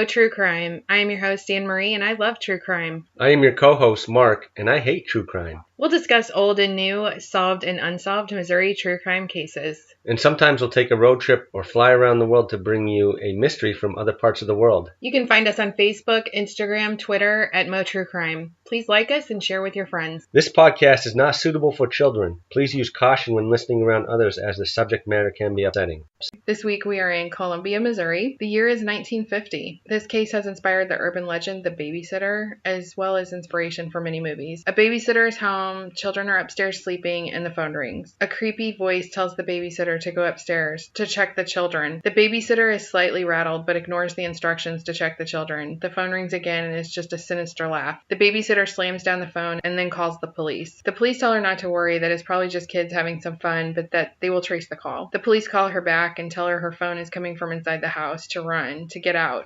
Mo True Crime. I am your host, Anne Marie, and I love true crime. I am your co-host, Mark, and I hate true crime. We'll discuss old and new, solved and unsolved Missouri true crime cases. And sometimes we'll take a road trip or fly around the world to bring you a mystery from other parts of the world. You can find us on Facebook, Instagram, Twitter at Mo True Crime. Please like us and share with your friends. This podcast is not suitable for children. Please use caution when listening around others as the subject matter can be upsetting. This week we are in Columbia, Missouri. The year is 1950. This case has inspired the urban legend, The Babysitter, as well as inspiration for many movies. A babysitter is home, children are upstairs sleeping, and the phone rings. A creepy voice tells the babysitter to go upstairs to check the children. The babysitter is slightly rattled but ignores the instructions to check the children. The phone rings again and it's just a sinister laugh. The babysitter slams down the phone and then calls the police. The police tell her not to worry, that it's probably just kids having some fun, but that they will trace the call. The police call her back and tell her phone is coming from inside the house, to run, to get out.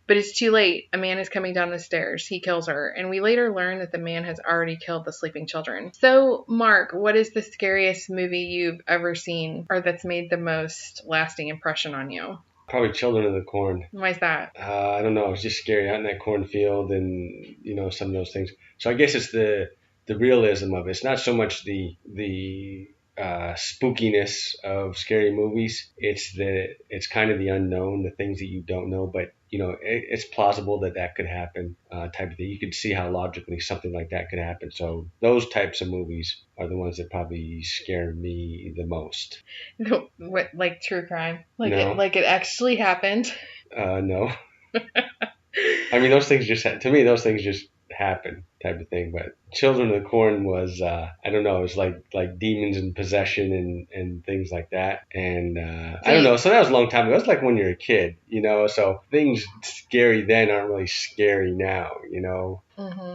But it's too late. A man is coming down the stairs. He kills her. And we later learn that the man has already killed the sleeping children. So, Mark, what is the scariest movie you've ever seen or that's made the most lasting impression on you? Probably Children of the Corn. Why is that? I don't know. It was just scary out in that cornfield and, some of those things. So I guess it's the realism of it. It's not so much the spookiness of scary movies. It's kind of the unknown, the things that you don't know, but it's plausible that could happen, type of thing. You could see how logically something like that could happen. So those types of movies are the ones that probably scare me the most. What, like true crime? No. It actually happened? No. I mean, those things just happen, type of thing. But Children of the Corn was, I don't know, it was like demons and possession and things like that. And I don't know. So that was a long time ago. It was like when you're a kid, so things scary then aren't really scary now,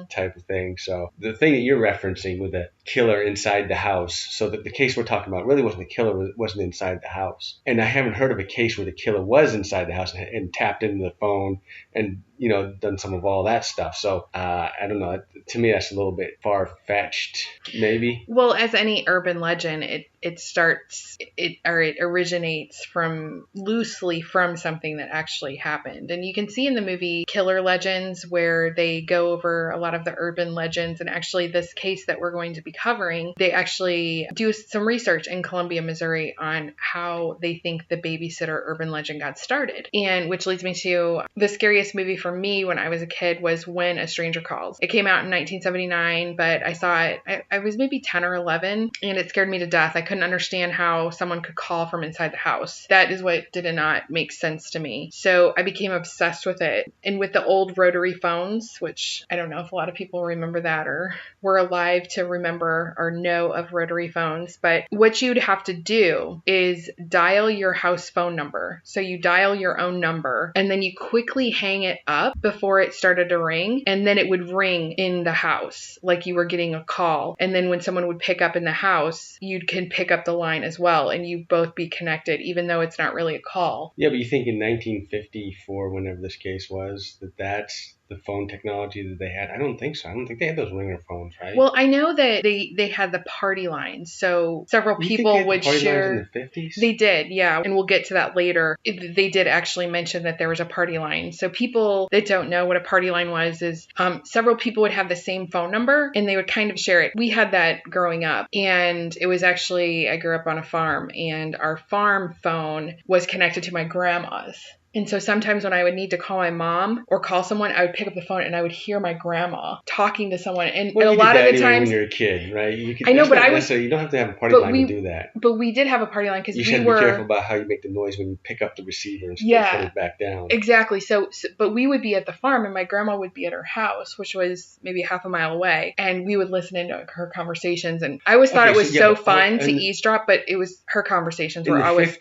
type of thing. So the thing that you're referencing with the killer inside the house, so that the case we're talking about really wasn't the killer, wasn't inside the house. And I haven't heard of a case where the killer was inside the house and tapped into the phone and, done some of all that stuff. So I don't know. To me, that's a little bit far-fetched, maybe. Well, as any urban legend, it originates loosely from something that actually happened. And you can see in the movie Killer Legends where they go over a lot of the urban legends. And actually this case that we're going to be covering, they actually do some research in Columbia, Missouri on how they think the babysitter urban legend got started. And which leads me to the scariest movie for me when I was a kid was When a Stranger Calls. It came out in 1979, but I saw it, I was maybe 10 or 11, and it scared me to death. I couldn't understand how someone could call from inside the house. That is what did not make sense to me. So I became obsessed with it. And with the old rotary phones, which I don't know if a lot of people remember that or were alive to remember or know of rotary phones, but what you'd have to do is dial your house phone number. So you dial your own number and then you quickly hang it up before it started to ring, and then it would ring in the house like you were getting a call. And then when someone would pick up in the house, you can pick up the line as well and you both be connected, even though it's not really a call. Yeah, but you think in 1954, whenever this case was, that's the phone technology that they had? I don't think so. I don't think they had those ringer phones, right? Well, I know that they had the party lines, so several people would share. Lines in the 50s? They did, yeah, and we'll get to that later. They did actually mention that there was a party line. So people that don't know what a party line was is several people would have the same phone number and they would kind of share it. We had that growing up, and it was actually, I grew up on a farm, and our farm phone was connected to my grandma's. And so sometimes when I would need to call my mom or call someone, I would pick up the phone and I would hear my grandma talking to someone. And a lot of the times, when you're a kid, right? I know, but you don't have to have a party line to do that. But we did have a party line because you should be careful about how you make the noise when you pick up the receiver and put it back down. Exactly. So, but we would be at the farm and my grandma would be at her house, which was maybe half a mile away, and we would listen into her conversations. And I always thought it was so fun to eavesdrop, but it was her conversations were always.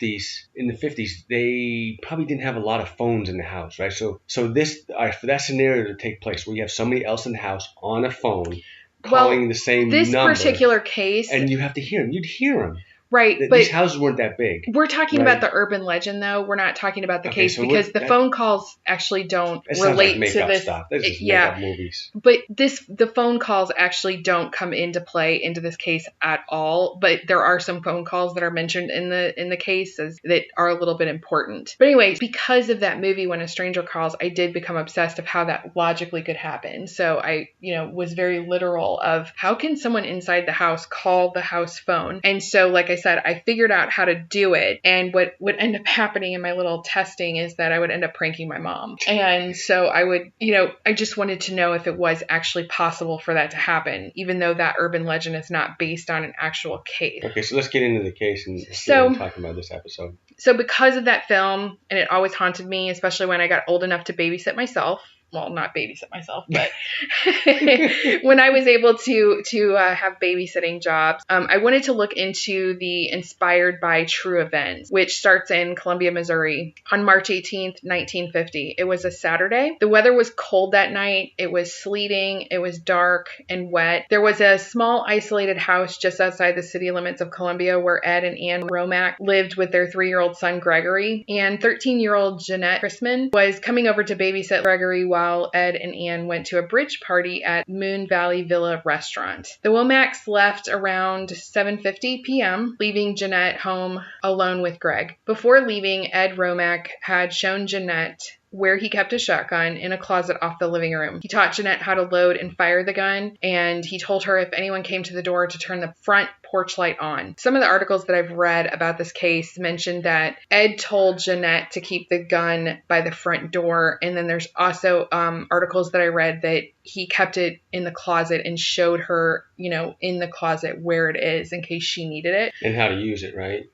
In the 50s, they probably didn't have a lot of phones in the house, right? So this, for that scenario to take place where you have somebody else in the house on a phone calling the same number. This particular case, and you have to hear them. You'd hear them. Right, but these houses weren't that big. We're talking right? about the urban legend, though. We're not talking about the Okay, case so because the phone calls actually don't It sounds like relate make to up this. stuff. This is Yeah, make up movies. but the phone calls actually don't come into play into this case at all. But there are some phone calls that are mentioned in the case that are a little bit important. But anyway, because of that movie, When a Stranger Calls, I did become obsessed of how that logically could happen. So I, was very literal of how can someone inside the house call the house phone? And so, like I said, I figured out how to do it. And what would end up happening in my little testing is that I would end up pranking my mom. And so I would, I just wanted to know if it was actually possible for that to happen, even though that urban legend is not based on an actual case. Okay, so let's get into the case and talk about this episode. So because of that film, and it always haunted me, especially when I got old enough to babysit myself. Well, not babysit myself, but when I was able to have babysitting jobs, I wanted to look into the Inspired by True Events, which starts in Columbia, Missouri on March 18th, 1950. It was a Saturday. The weather was cold that night. It was sleeting. It was dark and wet. There was a small isolated house just outside the city limits of Columbia where Ed and Ann Romack lived with their 3-year-old son, Gregory, and 13-year-old Janett Christman was coming over to babysit Gregory while Ed and Ann went to a bridge party at Moon Valley Villa restaurant. The Womacks left around 7:50 p.m., leaving Janett home alone with Greg. Before leaving, Ed Romack had shown Janett where he kept a shotgun in a closet off the living room. He taught Janett how to load and fire the gun, and he told her if anyone came to the door to turn the front porch light on. Some of the articles that I've read about this case mentioned that Ed told Janett to keep the gun by the front door, and then there's also articles that I read that he kept it in the closet and showed her, in the closet where it is in case she needed it. And how to use it, right?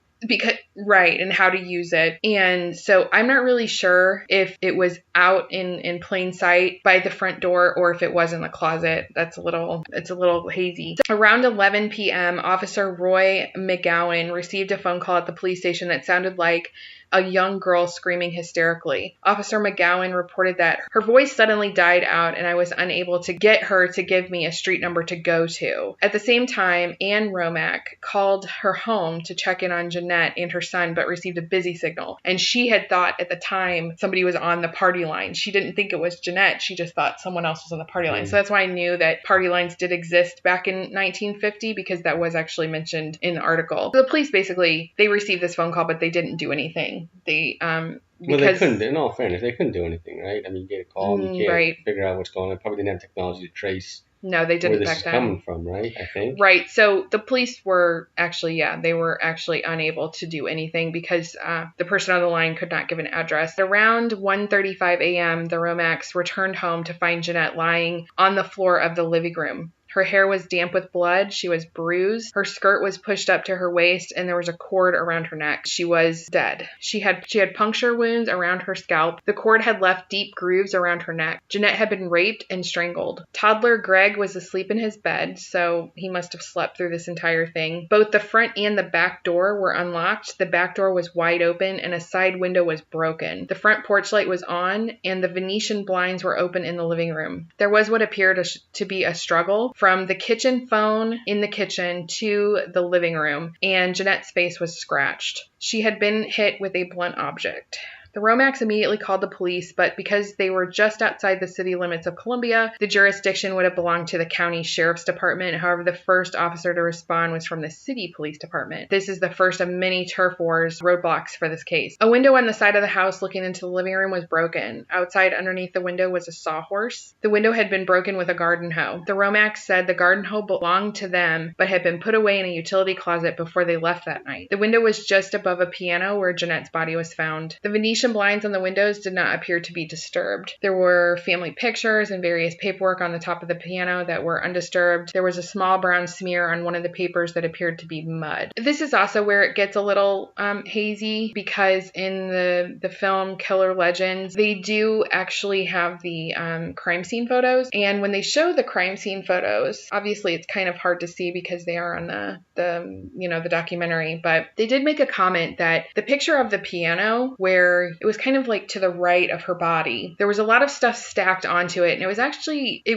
And how to use it. And so I'm not really sure if it was out in plain sight by the front door or if it was in the closet. It's a little hazy. Around 11 p.m., Officer Roy McGowan received a phone call at the police station that sounded like a young girl screaming hysterically. Officer McGowan reported that her voice suddenly died out and I was unable to get her to give me a street number to go to. At the same time, Ann Romack called her home to check in on Janett and her son, but received a busy signal. And she had thought at the time somebody was on the party line. She didn't think it was Janett. She just thought someone else was on the party line. So that's why I knew that party lines did exist back in 1950 because that was actually mentioned in the article. So the police they received this phone call, but they didn't do anything. They couldn't. In all fairness, they couldn't do anything, right? I mean, you get a call, you can't figure out what's going on. Probably didn't have technology to trace. No, they didn't where this back is then. coming from, right? I think. Right. So the police were actually, they were actually unable to do anything because the person on the line could not give an address. Around 1:35 a.m., the Romacks returned home to find Janett lying on the floor of the living room. Her hair was damp with blood. She was bruised. Her skirt was pushed up to her waist, and there was a cord around her neck. She was dead. She had puncture wounds around her scalp. The cord had left deep grooves around her neck. Janett had been raped and strangled. Toddler Greg was asleep in his bed, so he must have slept through this entire thing. Both the front and the back door were unlocked. The back door was wide open, and a side window was broken. The front porch light was on, and the Venetian blinds were open in the living room. There was what appeared to be a struggle from the kitchen phone in the kitchen to the living room, and Janett's face was scratched. She had been hit with a blunt object. The Romacks immediately called the police, but because they were just outside the city limits of Columbia, the jurisdiction would have belonged to the county sheriff's department. However, the first officer to respond was from the city police department. This is the first of many turf wars roadblocks for this case. A window on the side of the house looking into the living room was broken. Outside underneath the window was a sawhorse. The window had been broken with a garden hoe. The Romacks said the garden hoe belonged to them, but had been put away in a utility closet before they left that night. The window was just above a piano where Janett's body was found. The Venetian blinds on the windows did not appear to be disturbed. There were family pictures and various paperwork on the top of the piano that were undisturbed. There was a small brown smear on one of the papers that appeared to be mud. This is also where it gets a little hazy because in the film Killer Legends, they do actually have the crime scene photos. And when they show the crime scene photos, obviously it's kind of hard to see because they are on the documentary, but they did make a comment that the picture of the piano where it was kind of like to the right of her body. There was a lot of stuff stacked onto it, and it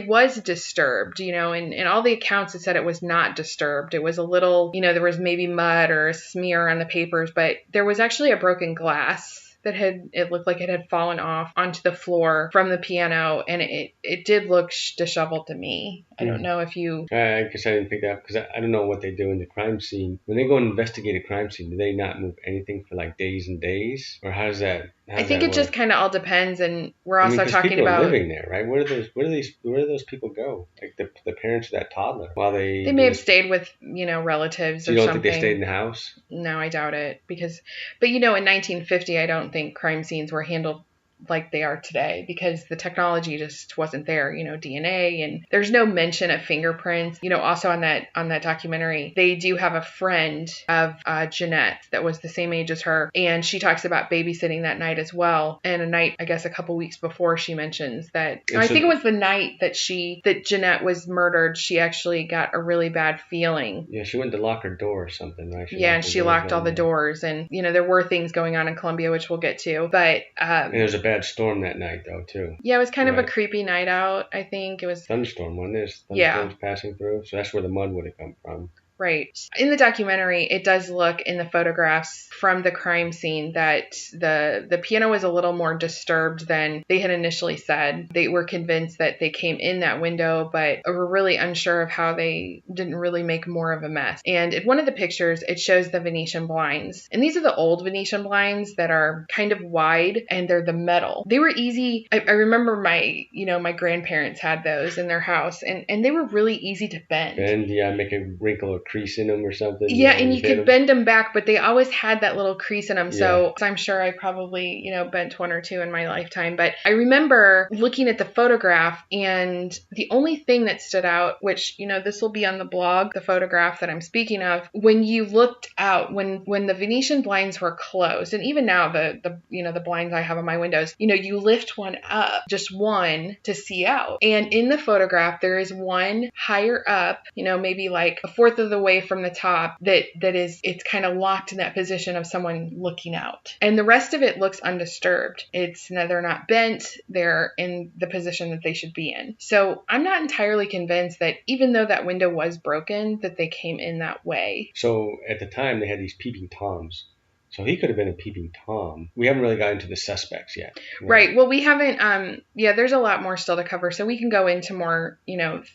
was disturbed, and all the accounts had said it was not disturbed. It was a little, there was maybe mud or a smear on the papers, but there was actually a broken glass that it looked like it had fallen off onto the floor from the piano, and it did look disheveled to me. I don't know if you... I guess I didn't pick that up because I don't know what they do in the crime scene. When they go and investigate a crime scene, do they not move anything for like days and days? Or how does that... I think it just kind of all depends, and we're also talking people about are living there, right? Where do those people go? Like the parents of that toddler, while they may have stayed with relatives or something. You don't think they stayed in the house? No, I doubt it, but in 1950, I don't think crime scenes were handled like they are today because the technology just wasn't there, DNA, and there's no mention of fingerprints. Also on that documentary, they do have a friend of Janett that was the same age as her, and she talks about babysitting that night as well. And a night, I guess a couple weeks before, she mentions that I think it was the night that Janett was murdered, she actually got a really bad feeling. Yeah, she went to lock her door or something, right? She locked all the doors, and there were things going on in Colombia, which we'll get to, but and there was a bad storm that night though too. Yeah, it was kind of a creepy night out. I think it was thunderstorm, wasn't it? Thunderstorms passing through, so that's where the mud would have come from. Right. In the documentary, it does look in the photographs from the crime scene that the piano was a little more disturbed than they had initially said. They were convinced that they came in that window, but were really unsure of how they didn't really make more of a mess. And in one of the pictures, it shows the Venetian blinds. And these are the old Venetian blinds that are kind of wide, and they're the metal. They were easy. I remember my grandparents had those in their house, and they were really easy to bend. Make a wrinkle or crease in them or something. Yeah, and you could bend them back, but they always had that little crease in them. So I'm sure I probably, bent one or two in my lifetime. But I remember looking at the photograph, and the only thing that stood out, which, this will be on the blog, the photograph that I'm speaking of, when you looked out, when the Venetian blinds were closed, and even now the blinds I have on my windows, you lift one up, just one, to see out. And in the photograph, there is one higher up, maybe like a fourth of the way from the top it's kind of locked in that position of someone looking out, and the rest of it looks undisturbed. They're not bent, they're in the position that they should be in. So I'm not entirely convinced that even though that window was broken, that they came in that way. So at the time they had these peeping Toms. So he could have been a peeping Tom. We haven't really gotten to the suspects yet. Right. Well, we haven't, there's a lot more still to cover. So we can go into more,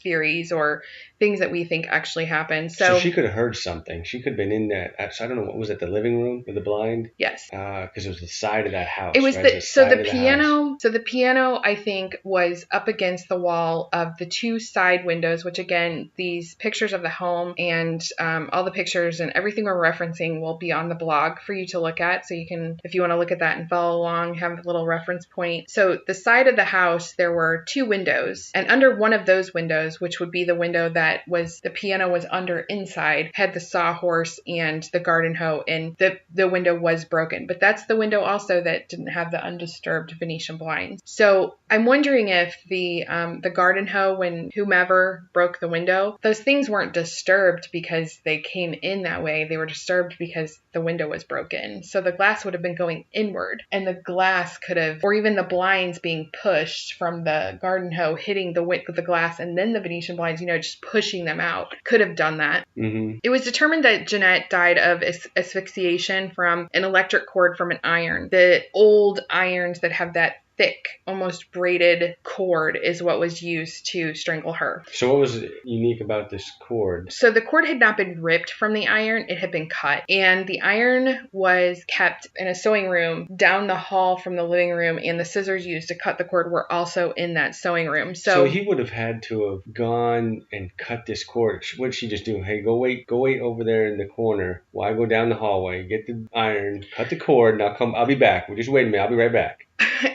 theories or things that we think actually happened. So she could have heard something. She could have been in that. I don't know, what was it, the living room with the blind? Yes. Because it was the side of that house. It was right? the piano. So the piano, I think, was up against the wall of the two side windows, which again, these pictures of the home and all the pictures and everything we're referencing will be on the blog for you to look at. So you can, if you want to look at that and follow along, have a little reference point. So the side of the house, there were two windows, and under one of those windows, which would be the window that was the piano was under inside, had the sawhorse and the garden hoe, and the window was broken. But that's the window also that didn't have the undisturbed Venetian blinds. So I'm wondering if the garden hoe, when whomever broke the window, those things weren't disturbed because they came in that way. They were disturbed because the window was broken. So the glass would have been going inward, and the glass could have, or even the blinds being pushed from the garden hoe hitting the glass, and then the Venetian blinds, just pushing them out, could have done that. Mm-hmm. It was determined that Janett died of asphyxiation from an electric cord from an iron. The old irons that have that thick, almost braided cord is what was used to strangle her. So what was unique about this cord? So the cord had not been ripped from the iron, it had been cut. And the iron was kept in a sewing room down the hall from the living room, and the scissors used to cut the cord were also in that sewing room. So he would have had to have gone and cut this cord. What did she just do? Hey, go wait over there in the corner while I go down the hallway, get the iron, cut the cord, and I'll be back. Well, just wait a minute, I'll be right back.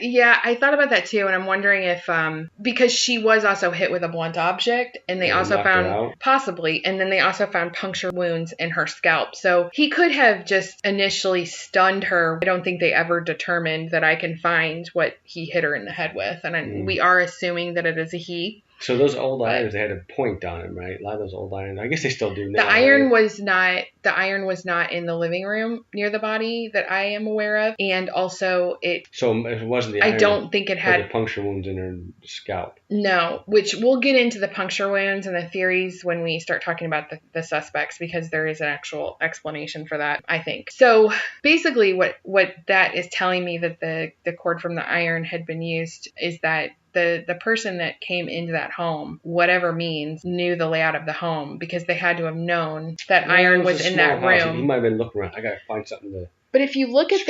Yeah, I thought about that too, and I'm wondering if, because she was also hit with a blunt object, and they also found, possibly, and then they also found puncture wounds in her scalp. So he could have just initially stunned her. I don't think they ever determined that I can find what he hit her in the head with, and we are assuming that it is a he. So those old But irons, they had a point on them, right? A lot of those old irons. I guess they still do now. the iron right? was not in the living room near the body that I am aware of, and also So it wasn't the I iron. don't think it But had the puncture wounds in her scalp. no, which we'll get into the puncture wounds and the theories when we start talking about the suspects, because there is an actual explanation for that, I think. So basically what that is telling me that the cord from the iron had been used is that the person that came into that home, whatever means, knew the layout of the home, because they had to have known that iron was in that room. He might have been looking around. I gotta find something to. But if you look at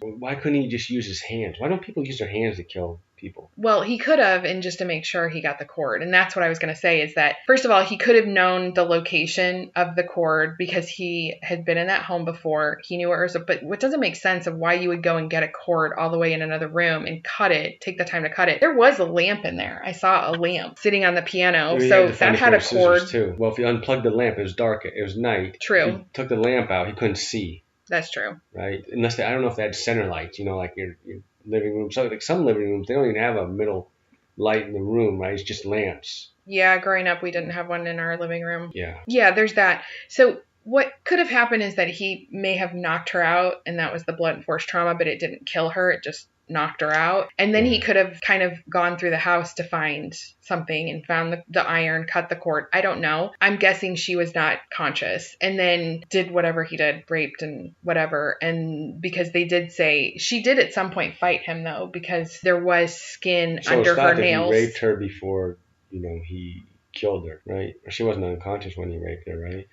Why couldn't he just use his hands? Why don't people use their hands to kill people? Well, he could have, and just to make sure he got the cord. And that's what I was going to say, is that, first of all, he could have known the location of the cord because he had been in that home before. He knew where it was. But what doesn't make sense of why you would go and get a cord all the way in another room and cut it, take the time to cut it. There was a lamp in there. I saw a lamp sitting on the piano. So that had a cord. Too. Well, if you unplugged the lamp, it was dark. It was night. True. If he took the lamp out, he couldn't see. That's true. Right? Unless I don't know if they had center lights, like your living room. So like some living rooms, they don't even have a middle light in the room, right? It's just lamps. Yeah, growing up, we didn't have one in our living room. Yeah. Yeah, there's that. So what could have happened is that he may have knocked her out, and that was the blunt force trauma, but it didn't kill her. It just knocked her out. And then he could have kind of gone through the house to find something and found the iron, cut the cord. I don't know. I'm guessing she was not conscious and then did whatever he did, raped and whatever. And because they did say she did at some point fight him, though, because there was skin under her nails. He raped her before, he killed her, right? Or she wasn't unconscious when he raped her, right?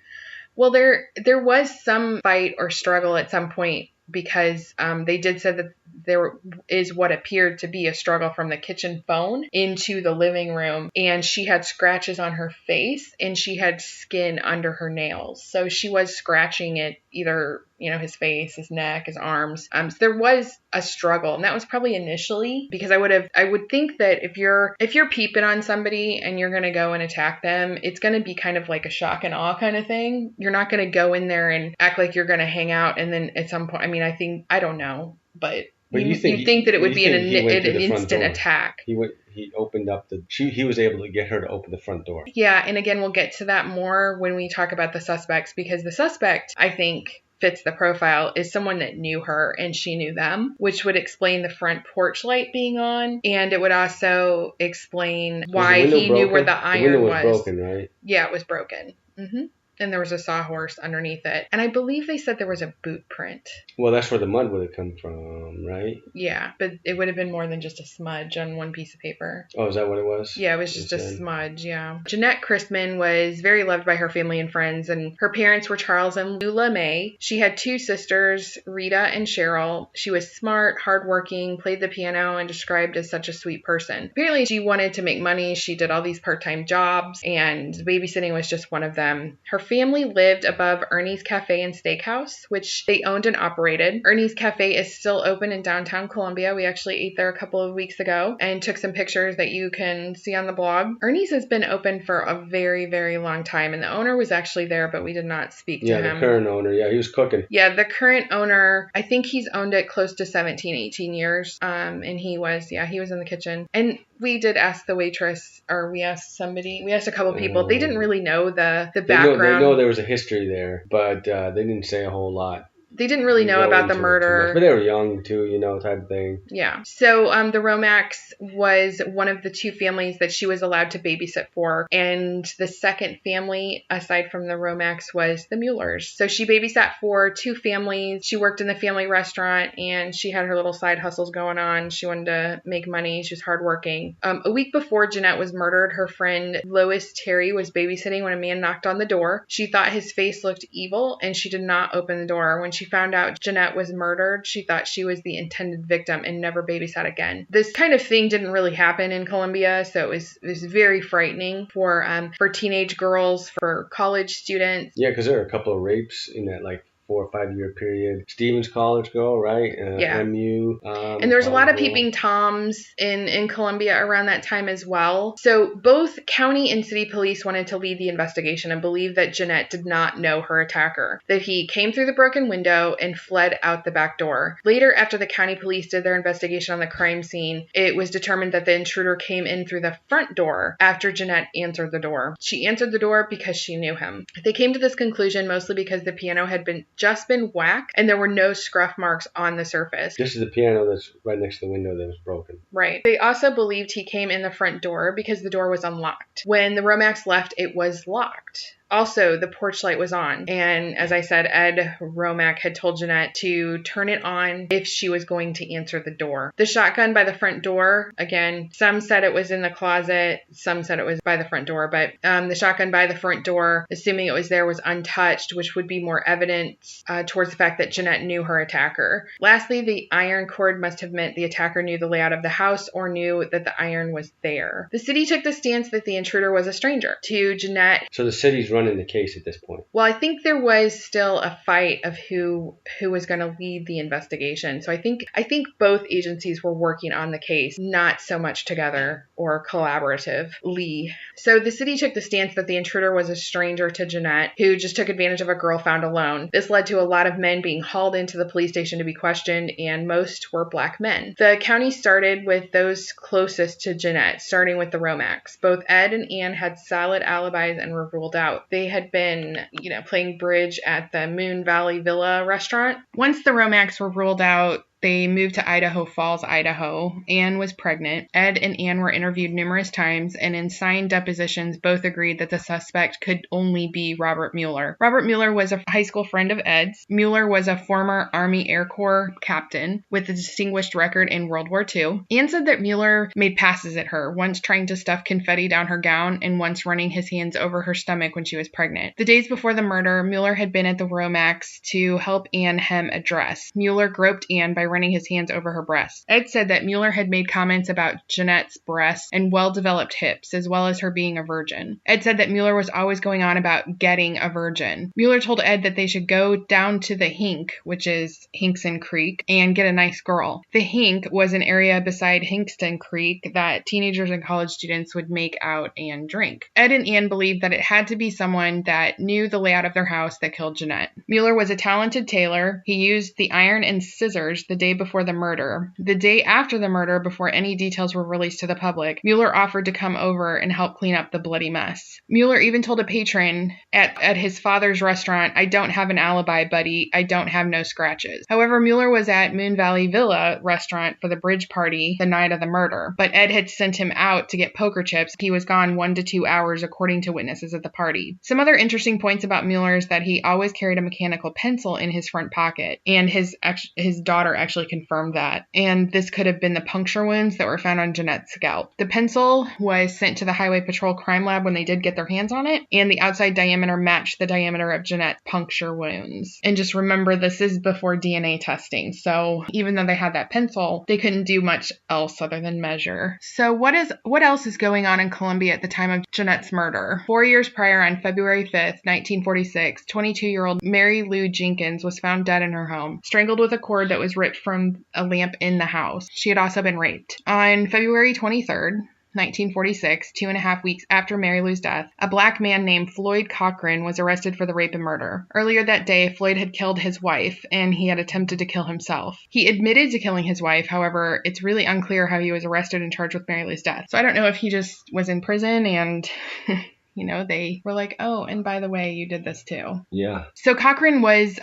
Well, there was some fight or struggle at some point, because they did say that there is what appeared to be a struggle from the kitchen phone into the living room, and she had scratches on her face and she had skin under her nails. So she was scratching it, either, his face, his neck, his arms. So there was a struggle, and that was probably initially, because I would think that if you're peeping on somebody and you're going to go and attack them, it's going to be kind of like a shock and awe kind of thing. You're not going to go in there and act like you're going to hang out and then at some point, I don't know, but you think that it would be an instant attack. He opened up he was able to get her to open the front door. Yeah, and again, we'll get to that more when we talk about the suspects, because the suspect, I think, fits the profile, is someone that knew her and she knew them, which would explain the front porch light being on, and it would also explain why he knew where the iron was. The window was broken, right? Yeah, it was broken. Mm-hmm. And there was a sawhorse underneath it. And I believe they said there was a boot print. Well, that's where the mud would have come from, right? Yeah, but it would have been more than just a smudge on one piece of paper. Oh, is that what it was? Yeah, it was just a smudge, yeah. Janett Christman was very loved by her family and friends, and her parents were Charles and Lula May. She had two sisters, Rita and Cheryl. She was smart, hardworking, played the piano, and described as such a sweet person. Apparently, she wanted to make money. She did all these part-time jobs, and babysitting was just one of them. Her family lived above Ernie's Cafe and Steakhouse, which they owned and operated. Ernie's Cafe is still open in downtown Columbia. We actually ate there a couple of weeks ago and took some pictures that you can see on the blog. Ernie's has been open for a very, very long time, and the owner was actually there, but we did not speak to him. Yeah, the current owner. Yeah, he was cooking. Yeah, the current owner, I think he's owned it close to 17, 18 years, and he was in the kitchen. And we did ask the waitress, or we asked a couple people. They didn't really know the background. They know there was a history there, but they didn't say a whole lot. They didn't really know about the murder. But they were young too, type of thing. Yeah. So the Romax was one of the two families that she was allowed to babysit for. And the second family, aside from the Romax, was the Muellers. So she babysat for two families. She worked in the family restaurant, and she had her little side hustles going on. She wanted to make money. She was hardworking. A week before Janett was murdered, her friend Lois Terry was babysitting when a man knocked on the door. She thought his face looked evil, and she did not open the door. When she found out Janett was murdered, she thought she was the intended victim and never babysat again. This kind of thing didn't really happen in Columbia, so it was very frightening for teenage girls, for college students. Yeah, because there were a couple of rapes in that 4 or 5 year period. Stevens College girl, right? Yeah. MU. And there's a lot of peeping Toms in Columbia around that time as well. So both county and city police wanted to lead the investigation and believed that Janett did not know her attacker, that he came through the broken window and fled out the back door. Later, after the county police did their investigation on the crime scene, it was determined that the intruder came in through the front door after Janett answered the door. She answered the door because she knew him. They came to this conclusion mostly because the piano had just been whacked and there were no scruff marks on the surface. This is the piano that's right next to the window that was broken. Right. They also believed he came in the front door because the door was unlocked. When the Romax left, it was locked. Also, the porch light was on, and as I said, Ed Romack had told Janett to turn it on if she was going to answer the door. The shotgun by the front door, again, some said it was in the closet, some said it was by the front door, but the shotgun by the front door, assuming it was there, was untouched, which would be more evidence towards the fact that Janett knew her attacker. Lastly, the iron cord must have meant the attacker knew the layout of the house or knew that the iron was there. The city took the stance that the intruder was a stranger to Janett. So the city's running the case at this point. Well, I think there was still a fight of who was going to lead the investigation. So I think both agencies were working on the case, not so much together or collaboratively. So the city took the stance that the intruder was a stranger to Janett, who just took advantage of a girl found alone. This led to a lot of men being hauled into the police station to be questioned, and most were black men. The county started with those closest to Janett, starting with the Romax. Both Ed and Ann had solid alibis and were ruled out. They had been, playing bridge at the Moon Valley Villa restaurant. Once the Romax were ruled out, they moved to Idaho Falls, Idaho. Ann was pregnant. Ed and Ann were interviewed numerous times, and in signed depositions, both agreed that the suspect could only be Robert Mueller. Robert Mueller was a high school friend of Ed's. Mueller was a former Army Air Corps captain with a distinguished record in World War II. Ann said that Mueller made passes at her, once trying to stuff confetti down her gown and once running his hands over her stomach when she was pregnant. The days before the murder, Mueller had been at the Romax to help Ann hem a dress. Mueller groped Ann by running his hands over her breasts. Ed said that Mueller had made comments about Janett's breasts and well-developed hips, as well as her being a virgin. Ed said that Mueller was always going on about getting a virgin. Mueller told Ed that they should go down to the Hink, which is Hinkson Creek, and get a nice girl. The Hink was an area beside Hinkston Creek that teenagers and college students would make out and drink. Ed and Ann believed that it had to be someone that knew the layout of their house that killed Janett. Mueller was a talented tailor. He used the iron and scissors the day before the murder. The day after the murder, before any details were released to the public, Mueller offered to come over and help clean up the bloody mess. Mueller even told a patron at his father's restaurant, "I don't have an alibi, buddy. I don't have no scratches." However, Mueller was at Moon Valley Villa restaurant for the bridge party the night of the murder, but Ed had sent him out to get poker chips. He was gone 1 to 2 hours, according to witnesses at the party. Some other interesting points about Mueller is that he always carried a mechanical pencil in his front pocket, and his daughter actually confirmed that. And this could have been the puncture wounds that were found on Janett's scalp. The pencil was sent to the Highway Patrol Crime Lab when they did get their hands on it, and the outside diameter matched the diameter of Janett's puncture wounds. And just remember, this is before DNA testing, so even though they had that pencil, they couldn't do much else other than measure. So what else is going on in Columbia at the time of Janett's murder? 4 years prior, on February 5th, 1946, 22-year-old Mary Lou Jenkins was found dead in her home, strangled with a cord that was ripped from a lamp in the house. She had also been raped. On February 23rd, 1946, 2.5 weeks after Mary Lou's death, a black man named Floyd Cochran was arrested for the rape and murder. Earlier that day, Floyd had killed his wife, and he had attempted to kill himself. He admitted to killing his wife. However, it's really unclear how he was arrested and charged with Mary Lou's death. So I don't know if he just was in prison and they were like, "Oh, and by the way, you did this too." Yeah. So Cochran was,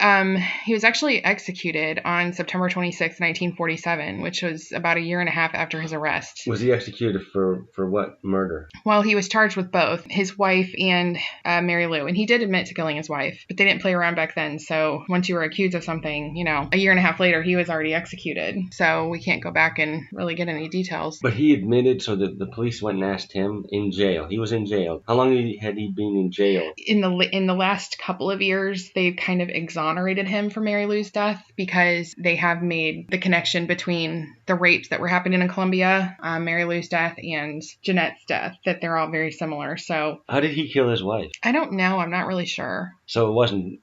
he was actually executed on September 26, 1947, which was about a year and a half after his arrest. Was he executed for what murder? Well, he was charged with both, his wife and Mary Lou, and he did admit to killing his wife, but they didn't play around back then. So once you were accused of something, a year and a half later, he was already executed. So we can't go back and really get any details. But he admitted, so that the police went and asked him in jail. He was in jail. How long did long had he been in jail? In the last couple of years, they've kind of exonerated him for Mary Lou's death because they have made the connection between the rapes that were happening in Columbia, Mary Lou's death, and Janett's death, that they're all very similar. So how did he kill his wife? I don't know. I'm not really sure. So it wasn't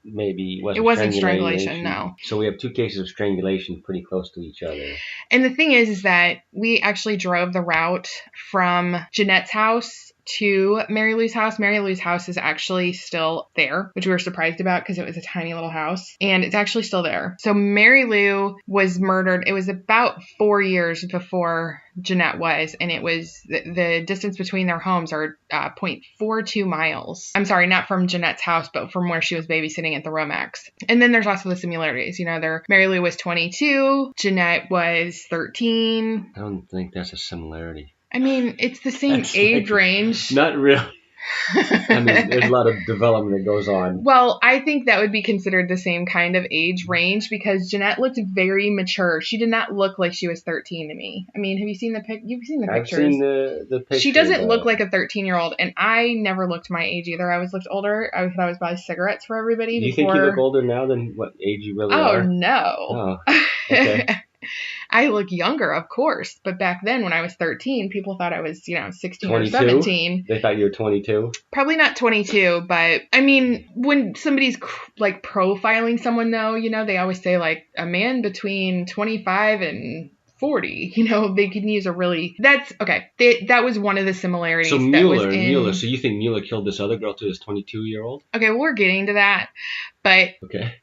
strangulation, no. So we have 2 cases of strangulation pretty close to each other. And the thing is that we actually drove the route from Janett's house to Mary Lou's house. Mary Lou's house is actually still there, which we were surprised about because it was a tiny little house, and it's actually still there. So Mary Lou was murdered. It was about 4 years before Janett was, and it was the distance between their homes are 0.42 miles. I'm sorry, not from Janett's house, but from where she was babysitting at the Romex. And then there's also the similarities. Mary Lou was 22, Janett was 13. I don't think that's a similarity. I mean, it's the same age range. Not really. I mean, there's a lot of development that goes on. Well, I think that would be considered the same kind of age range because Janett looked very mature. She did not look like she was 13 to me. I mean, have you seen the You've seen the pictures. I've seen the pictures. She doesn't look like a 13-year-old, and I never looked my age either. I always looked older. I thought I was buying cigarettes for everybody. Do you think you look older now than what age you really are? Oh, no. Oh, okay. I look younger, of course, but back then when I was 13, people thought I was, 16 22? or 17. They thought you were 22? Probably not 22, but I mean, when somebody's like profiling someone though, they always say like a man between 25 and 40, they can use that's okay. That was one of the similarities. So Mueller, so you think Mueller killed this other girl to his 22-year-old? Okay, well, we're getting to that. But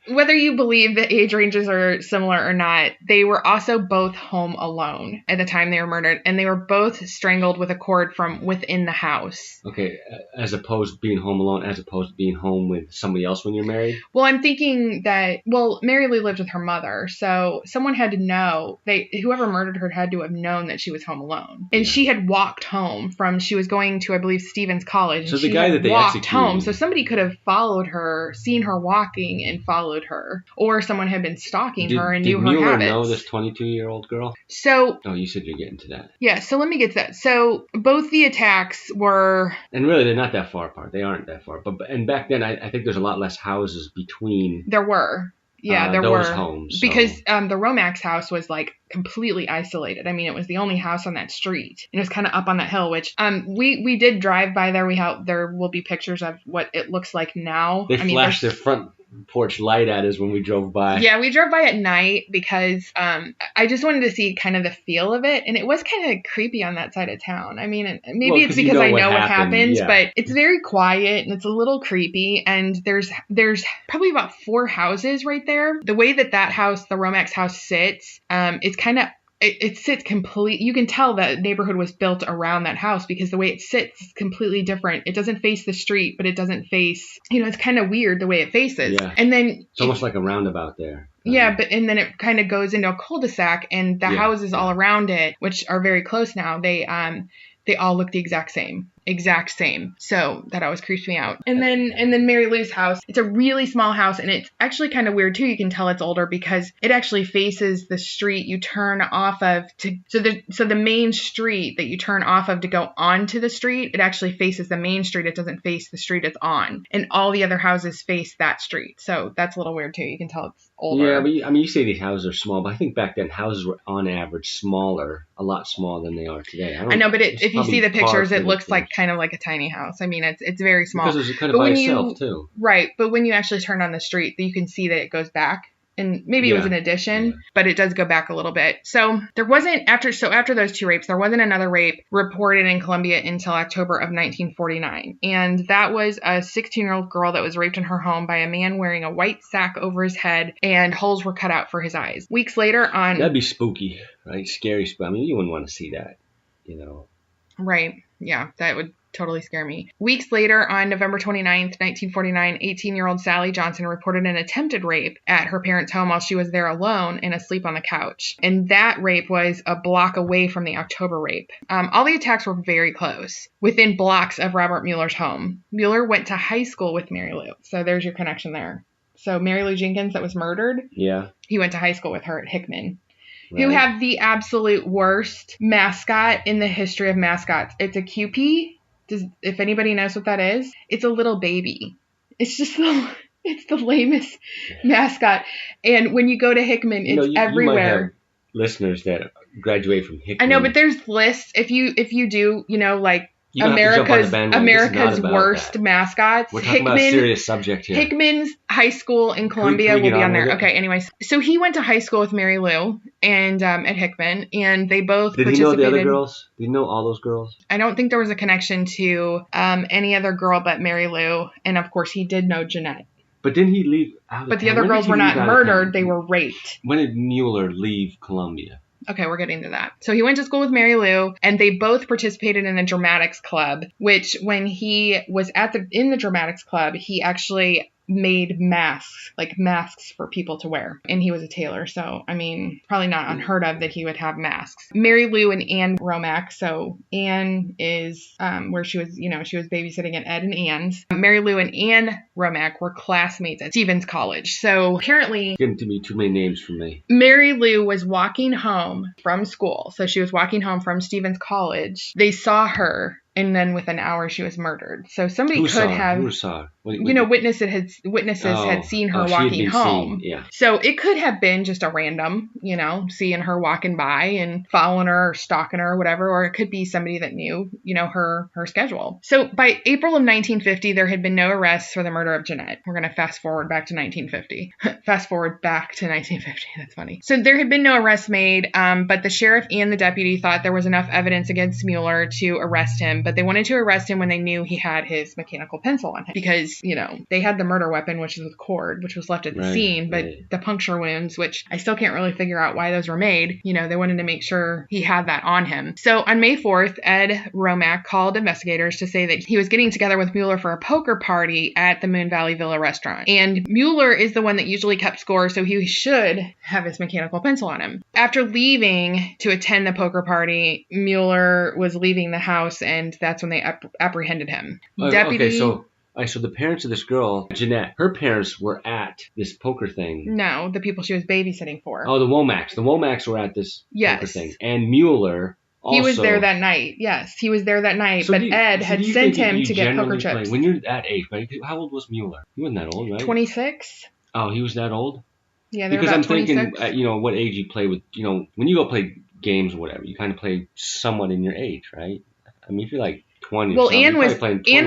whether you believe the age ranges are similar or not, they were also both home alone at the time they were murdered, and they were both strangled with a cord from within the house. Okay, as opposed to being home alone, as opposed to being home with somebody else when you're married? Well, I'm thinking that, Mary Lou lived with her mother, so someone had to know, whoever murdered her had to have known that she was home alone. And she had walked home she was going to, I believe, Stevens College. So the guy that they walked home, so somebody could have followed her, seen her walking, and followed her, or someone had been stalking her and knew her habits. Did Mueller know this 22-year-old girl? So, you said you're getting to that. Yeah, so let me get to that. So both the attacks were, and really they're not that far apart. They aren't that far. And back then I think there's a lot less houses between. There were. Yeah, there those were homes. So. Because the Romex house was like completely isolated. I mean, it was the only house on that street, and it was kind of up on that hill. Which we did drive by there. There will be pictures of what it looks like now. They flashed their front porch light at us when we drove by. Yeah, we drove by at night because I just wanted to see kind of the feel of it, and it was kind of creepy on that side of town. I mean, maybe it's because I know what happened, yeah. But it's very quiet and it's a little creepy, and there's probably about 4 houses right there. The way that house, the Romex house, sits, it's kind of. It sits complete. You can tell that neighborhood was built around that house because the way it sits is completely different. It doesn't face the street, but it doesn't face, it's kind of weird the way it faces. Yeah. And then it's almost like a roundabout there. Yeah, and then it kind of goes into a cul-de-sac, and the houses all around it, which are very close now, they all look the exact same. So that always creeps me out. And then Mary Lou's house, it's a really small house, and it's actually kind of weird too. You can tell it's older because it actually faces the street you turn off of so the main street that you turn off of to go onto the street, it actually faces the main street. It doesn't face the street it's on. And all the other houses face that street. So that's a little weird too. You can tell it's older. Yeah, but you say these houses are small, but I think back then houses were on average a lot smaller than they are today. I know, but if you see the pictures, it looks like kind of like a tiny house. I mean, it's very small. Because it's kind of by itself too. Right, but when you actually turn on the street, you can see that it goes back. And maybe it was an addition, but it does go back a little bit. So there wasn't, after those 2 rapes, there wasn't another rape reported in Columbia until October of 1949. And that was a 16-year-old girl that was raped in her home by a man wearing a white sack over his head, and holes were cut out for his eyes. Weeks later on... That'd be spooky, right? Scary. I mean, you wouldn't want to see that, Right. Yeah, that would totally scare me. Weeks later, on November 29th, 1949, 18-year-old Sally Johnson reported an attempted rape at her parents' home while she was there alone and asleep on the couch. And that rape was a block away from the October rape. All the attacks were very close, within blocks of Robert Mueller's home. Mueller went to high school with Mary Lou. So there's your connection there. So Mary Lou Jenkins that was murdered, he went to high school with her at Hickman. Right. Who have the absolute worst mascot in the history of mascots. It's a QP. if anybody knows what that is, it's a little baby. It's just it's the lamest mascot. And when you go to Hickman, it's everywhere. You might have listeners that graduate from Hickman. I know, but there's lists. If you do, like America's worst mascots. We're talking about a serious subject here. Hickman's high school in Columbia will be on there. Okay, anyways. So he went to high school with Mary Lou and at Hickman, and they both participated. Did he know the other girls? Did he know all those girls? I don't think there was a connection to any other girl but Mary Lou, and of course he did know Janett. But didn't he leave out of But the other girls were not murdered, they were raped. When did Mueller leave Columbia? Okay, we're getting to that. So he went to school with Mary Lou, and they both participated in the dramatics club, which when he was in the dramatics club, he actually made masks for people to wear. And he was a tailor, so I mean, probably not unheard of that he would have masks. Mary Lou and Ann Romack. So Ann is where she was, she was babysitting at Ed and Ann's. Mary Lou and Ann Romack were classmates at Stevens College. So apparently, getting to be too many names for me. Mary Lou was walking home from school. So she was walking home from Stevens College. They saw her. And then within an hour, she was murdered. So somebody Who saw her? Witnesses had seen her walking home. Yeah. So it could have been just a random, seeing her walking by and following her or stalking her or whatever. Or it could be somebody that knew, her schedule. So by April of 1950, there had been no arrests for the murder of Janett. We're going to fast forward back to 1950. Fast forward back to 1950. That's funny. So there had been no arrests made, but the sheriff and the deputy thought there was enough evidence against Mueller to arrest him. But they wanted to arrest him when they knew he had his mechanical pencil on him because, they had the murder weapon, which is with cord, which was left at the scene, but the puncture wounds, which I still can't really figure out why those were made, they wanted to make sure he had that on him. So on May 4th, Ed Romack called investigators to say that he was getting together with Mueller for a poker party at the Moon Valley Villa restaurant. And Mueller is the one that usually kept score, so he should have his mechanical pencil on him. After leaving to attend the poker party, Mueller was leaving the house, and that's when they apprehended him. Okay, so the parents of this girl, Janett, her parents were at this poker thing. No, the people she was babysitting for. Oh, the Womacks. The Womacks were at this poker thing. And Mueller also... He was there that night. Yes, he was there that night. So but Ed had sent him to get poker chips. When you're that age, right? How old was Mueller? He wasn't that old, right? 26. Oh, he was that old? Yeah, they were about 26. Because I'm thinking, at what age you play with, when you go play games or whatever, you kind of play somewhat in your age, right? I mean, if you're like 20 well, Anne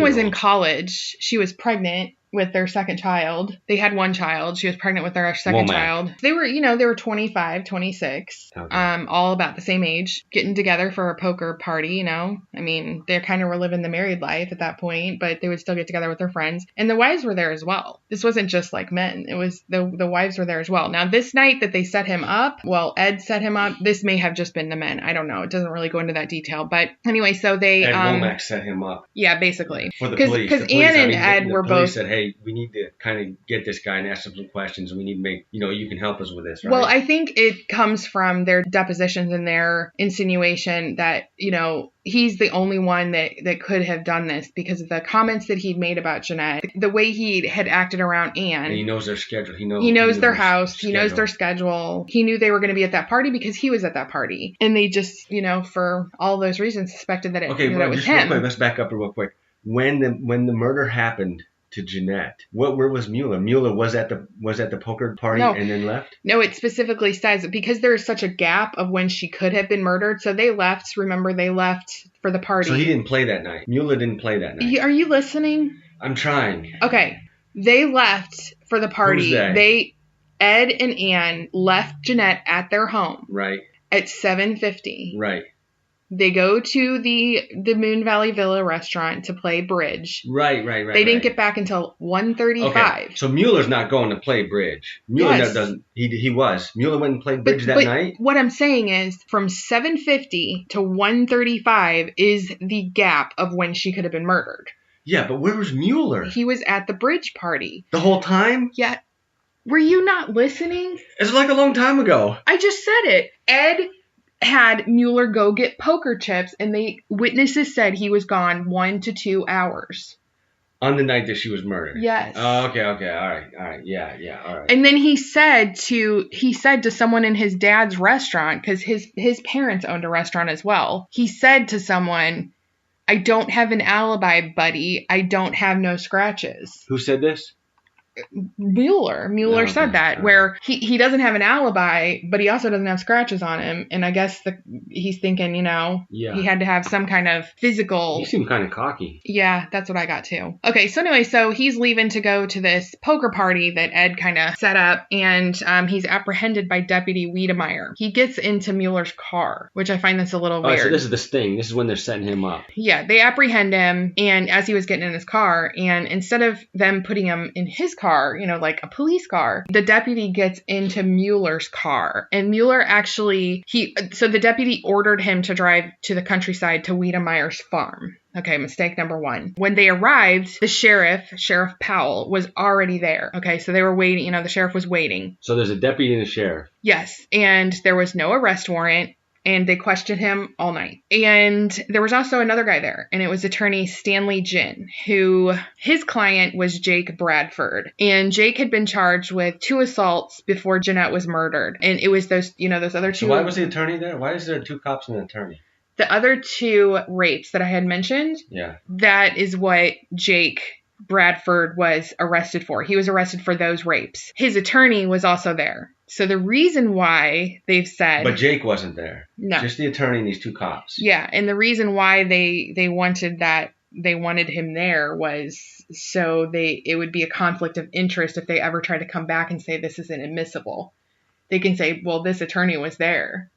was in college. She was pregnant with their second child. They had one child. She was pregnant with their second child. They were 25, 26, okay. All about the same age, getting together for a poker party, I mean, they kind of were living the married life at that point, but they would still get together with their friends. And the wives were there as well. This wasn't just like men. It was the wives were there as well. Now, this night that they set him up, Ed set him up, this may have just been the men. I don't know. It doesn't really go into that detail. But anyway, so they... Ed Womack set him up. Yeah, basically. For the police. Because Ann and Ed were both... said, hey, we need to kind of get this guy and ask him some questions, and we need to make, you can help us with this, right? Well, I think it comes from their depositions and their insinuation that, he's the only one that could have done this because of the comments that he'd made about Janett, the way he had acted around Ann. And he knows their schedule. He knows their house. He knows their schedule. He knew they were going to be at that party because he was at that party. And they just, for all those reasons, suspected that it was him. Real quick, let's back up real quick. When the murder happened to Janett, where was Mueller? Mueller was at the poker party and then left? No, it specifically says because there is such a gap of when she could have been murdered. So they left. Remember, they left for the party. So he didn't play that night. Mueller didn't play that night. Are you listening? I'm trying. Okay. They left for the party. Who's they? Ed and Ann left Janett at their home. Right. At 7:50. Right. They go to the Moon Valley Villa restaurant to play bridge. Right. They didn't get back until 1:35. Okay. So Mueller's not going to play bridge. Mueller doesn't. He was. Mueller went and played bridge that night. What I'm saying is, from 7:50 to 1:35 is the gap of when she could have been murdered. Yeah, but where was Mueller? He was at the bridge party. The whole time? Yeah. Were you not listening? It's like a long time ago. I just said it. Ed had Mueller go get poker chips, and witnesses said he was gone 1 to 2 hours. On the night that she was murdered? Yes. Oh, okay, all right, yeah, all right. And then he said to someone in his dad's restaurant, because his parents owned a restaurant as well, he said to someone, I don't have an alibi, buddy. I don't have no scratches. Who said this? Mueller Okay. said that, where he doesn't have an alibi, but he also doesn't have scratches on him. And I guess he's thinking, he had to have some kind of physical. You seem kind of cocky. Yeah, that's what I got too. Okay, so anyway, so he's leaving to go to this poker party that Ed kind of set up, and he's apprehended by Deputy Wiedemeyer. He gets into Mueller's car, which I find that's a little weird. So this is the sting. This is when they're setting him up. Yeah, they apprehend him, and as he was getting in his car, and instead of them putting him in his car, like a police car, the deputy gets into Mueller's car. And Mueller actually, so the deputy ordered him to drive to the countryside to Wiedemeyer's farm. Okay, mistake number one. When they arrived, the Sheriff Powell, was already there. Okay, so they were waiting, the sheriff was waiting. So there's a deputy and a sheriff. Yes, and there was no arrest warrant. And they questioned him all night. And there was also another guy there, and it was attorney Stanley Ginn, who his client was Jake Bradford. And Jake had been charged with 2 assaults before Janett was murdered. And it was those other 2. So why was the attorney there? Why is there 2 cops and an attorney? The other 2 rapes that I had mentioned, that is what Jake Bradford was arrested for. He was arrested for those rapes. His attorney was also there. So the reason why they've said... But Jake wasn't there. No. Just the attorney and these 2 cops. Yeah, and the reason why they wanted him there was so it would be a conflict of interest if they ever try to come back and say this isn't admissible. They can say, well, this attorney was there.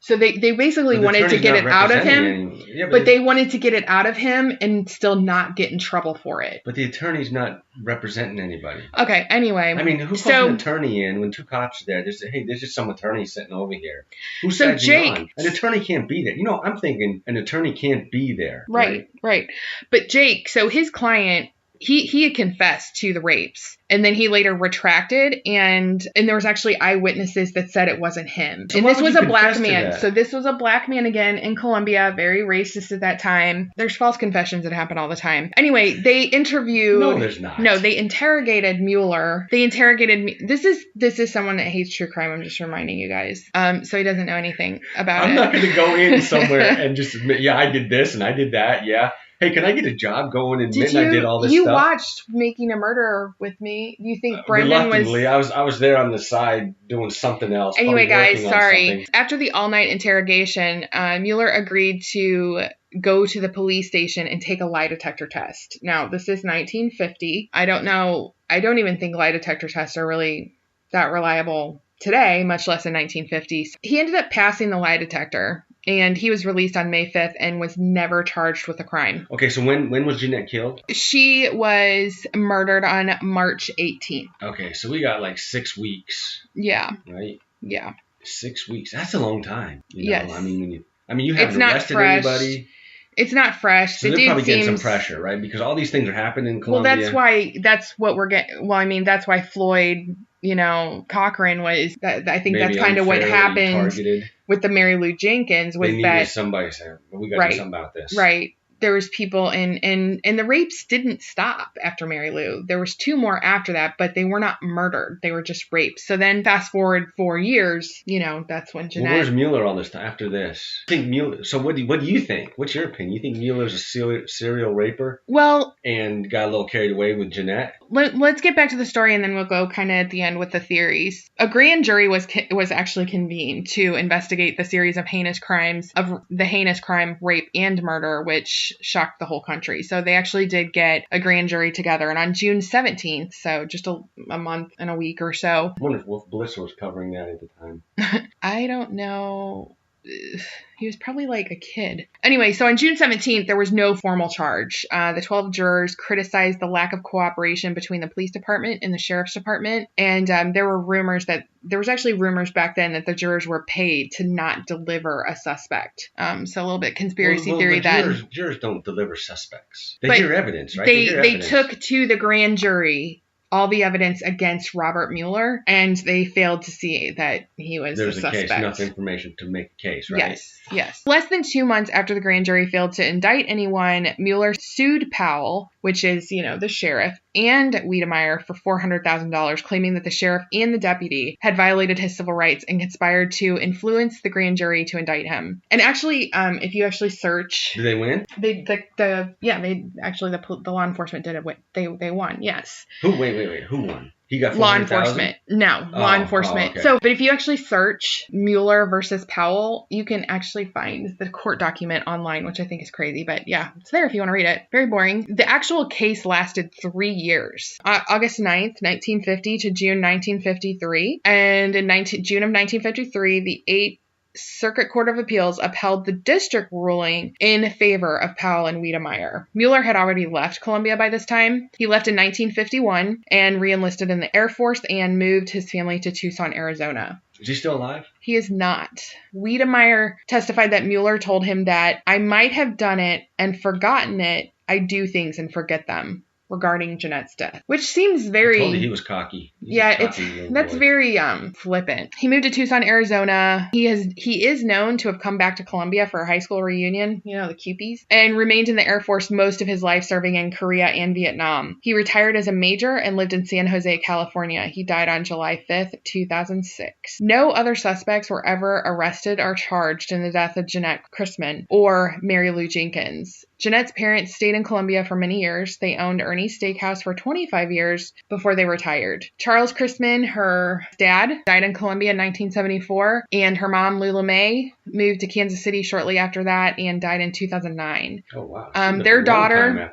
So they basically wanted to get it out of him, but they wanted to get it out of him and still not get in trouble for it. But the attorney's not representing anybody. Okay, anyway. I mean, who calls an attorney in when 2 cops are there? They say, hey, there's just some attorney sitting over here. Who said on? An attorney can't be there. I'm thinking an attorney can't be there. Right. But Jake, so his client, he had confessed to the rapes. And then he later retracted, and there was actually eyewitnesses that said it wasn't him. So and this was a black man. So this was a black man again in Colombia, very racist at that time. There's false confessions that happen all the time. Anyway, they interviewed... No, there's not. No, they interrogated Mueller. This is someone that hates true crime. I'm just reminding you guys. So he doesn't know anything about it. I'm not going to go in somewhere and just admit, yeah, I did this and I did that, yeah. Hey, can I get a job going and admit I did all this stuff? You watched Making a Murderer with me. Do you think Brendan was... Reluctantly, I was there on the side doing something else. Anyway, guys, sorry. After the all-night interrogation, Mueller agreed to go to the police station and take a lie detector test. Now, this is 1950. I don't know. I don't even think lie detector tests are really that reliable today, much less in 1950s. He ended up passing the lie detector. And he was released on May 5th and was never charged with a crime. Okay, so when was Janett killed? She was murdered on March 18th. Okay, so we got like 6 weeks. Yeah. Right? Yeah. 6 weeks. That's a long time. Yes. I mean, you haven't arrested anybody. It's not fresh. So they're probably getting some pressure, right? Because all these things are happening in Colombia. Well, that's what we're getting. Well, I mean, that's why Floyd, Cochran was. I think that's kind of what happened targeted with the Mary Lou Jenkins. Was that somebody said, well, we got to do something about this, right? There was people and the rapes didn't stop after Mary Lou. There was 2 more after that, but they were not murdered. They were just rapes. So then fast forward 4 years, that's when Janett... Well, where's Mueller all this time after this? I think Mueller... So what do you think? What's your opinion? You think Mueller's a serial raper? Well... And got a little carried away with Janett? Let's get back to the story and then we'll go kind of at the end with the theories. A grand jury was actually convened to investigate the series of heinous crimes, of the heinous crime, rape, and murder, which shocked the whole country. So they actually did get a grand jury together. And on June 17th, so just a month and a week or so. I wonder if Wolf Blitzer was covering that at the time. I don't know. He was probably like a kid. Anyway, so on June 17th, there was no formal charge. The 12 jurors criticized the lack of cooperation between the police department and the sheriff's department. And there was actually rumors back then that the jurors were paid to not deliver a suspect. So a little bit conspiracy theory that jurors don't deliver suspects. They hear evidence, right? They took to the grand jury all the evidence against Robert Mueller, and they failed to see that he was the suspect. There's a case, enough information to make a case, right? Yes. Less than 2 months after the grand jury failed to indict anyone, Mueller sued Powell, which is, the sheriff, and Wiedemeyer for $400,000, claiming that the sheriff and the deputy had violated his civil rights and conspired to influence the grand jury to indict him. And actually, if you actually search... Did they win? The law enforcement did it. They won, yes. Wait. Who won? He got law enforcement. No, law enforcement. Okay. So, but if you actually search Mueller versus Powell, you can actually find the court document online, which I think is crazy. But yeah, it's there if you want to read it. Very boring. The actual case lasted 3 years. August 9th, 1950 to June 1953. And in June of 1953, the 8th Circuit Court of Appeals upheld the district ruling in favor of Powell and Wiedemeyer. Mueller had already left Columbia by this time. He left in 1951 and re-enlisted in the Air Force and moved his family to Tucson, Arizona. Is he still alive? He is not. Wiedemeyer testified that Mueller told him that I might have done it and forgotten it. I do things and forget them, regarding Janett's death, which seems very... I told you he was cocky. That's very flippant. He moved to Tucson, Arizona. He is known to have come back to Columbia for a high school reunion, the Cupies, and remained in the Air Force most of his life, serving in Korea and Vietnam. He retired as a major and lived in San Jose, California. He died on July 5th, 2006. No other suspects were ever arrested or charged in the death of Janett Christman or Mary Lou Jenkins. Janett's parents stayed in Columbia for many years. They owned Ernie's Steakhouse for 25 years before they retired. Charles Christman, her dad, died in Columbia in 1974, and her mom, Lula Mae, moved to Kansas City shortly after that and died in 2009. Oh, wow. Their daughter...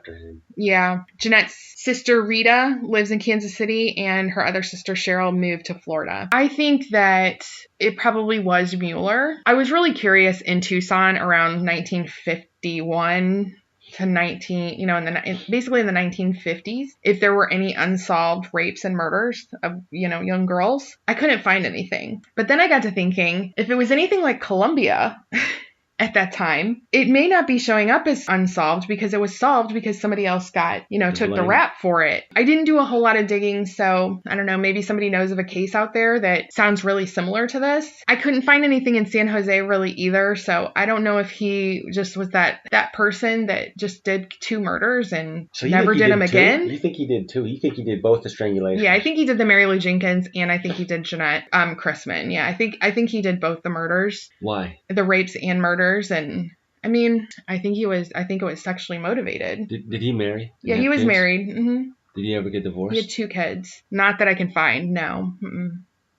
Yeah. Janett's sister, Rita, lives in Kansas City, and her other sister, Cheryl, moved to Florida. I think that it probably was Mueller. I was really curious in Tucson around 1951 to basically in the 1950s, if there were any unsolved rapes and murders of, young girls. I couldn't find anything. But then I got to thinking, if it was anything like Columbia... at that time, it may not be showing up as unsolved because it was solved because somebody else took the rap for it. I didn't do a whole lot of digging, so I don't know, maybe somebody knows of a case out there that sounds really similar to this. I couldn't find anything in San Jose really either, so I don't know if he just was that person that just did 2 murders and never did them again. You think he did 2? You think he did both the strangulation? Yeah, I think he did the Mary Lou Jenkins, and I think he did Janett Christman. Yeah, I think he did both the murders. Why? The rapes and murders. And I think it was sexually motivated. Did he marry? Yeah, he was married. Mm-hmm. Did he ever get divorced? He had 2 kids. Not that I can find. No.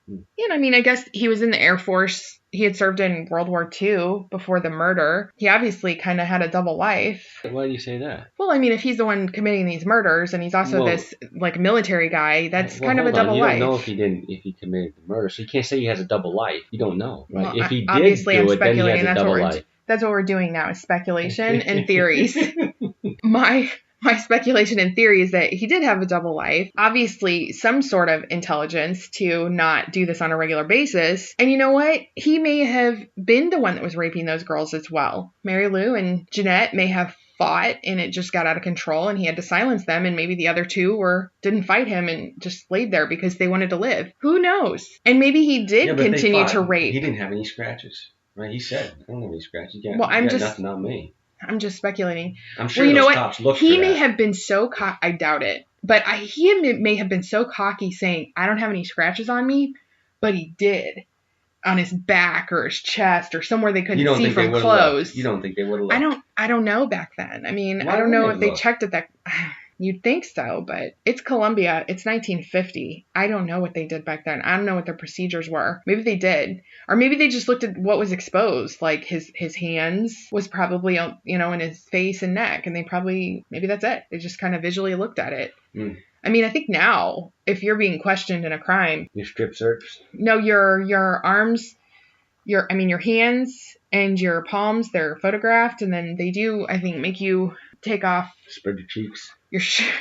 Yeah, I guess he was in the Air Force. He had served in World War II before the murder. He obviously kind of had a double life. Why do you say that? Well, if he's the one committing these murders and he's also this military guy, that's kind of a double life. You don't know if he committed the murder, so you can't say he has a double life. You don't know, right? Well, if he did obviously do I'm it, then he speculating. has a double life. That's what we're doing now, is speculation and theories. My speculation and theory is that he did have a double life. Obviously, some sort of intelligence to not do this on a regular basis. And you know what? He may have been the one that was raping those girls as well. Mary Lou and Janett may have fought and it just got out of control and he had to silence them, and maybe the other 2 didn't fight him and just laid there because they wanted to live. Who knows? And maybe he did continue to rape. He didn't have any scratches. Right? He said, I don't have any scratches. Nothing on me. I'm just speculating. I'm sure those cops looked for that. He may have been so cocky. I doubt it. But he may have been so cocky saying, I don't have any scratches on me. But he did. On his back or his chest or somewhere they couldn't see from clothes. You don't think they would have looked? I don't know back then. I don't know if they checked at that. You'd think so, but it's Columbia. It's 1950. I don't know what they did back then. I don't know what their procedures were. Maybe they did. Or maybe they just looked at what was exposed. Like his hands was probably, in his face and neck. And maybe that's it. They just kind of visually looked at it. I think now, if you're being questioned in a crime. Your strip search? No, your arms, your hands and your palms, they're photographed. And then they do, I think, make you take off Spread your cheeks.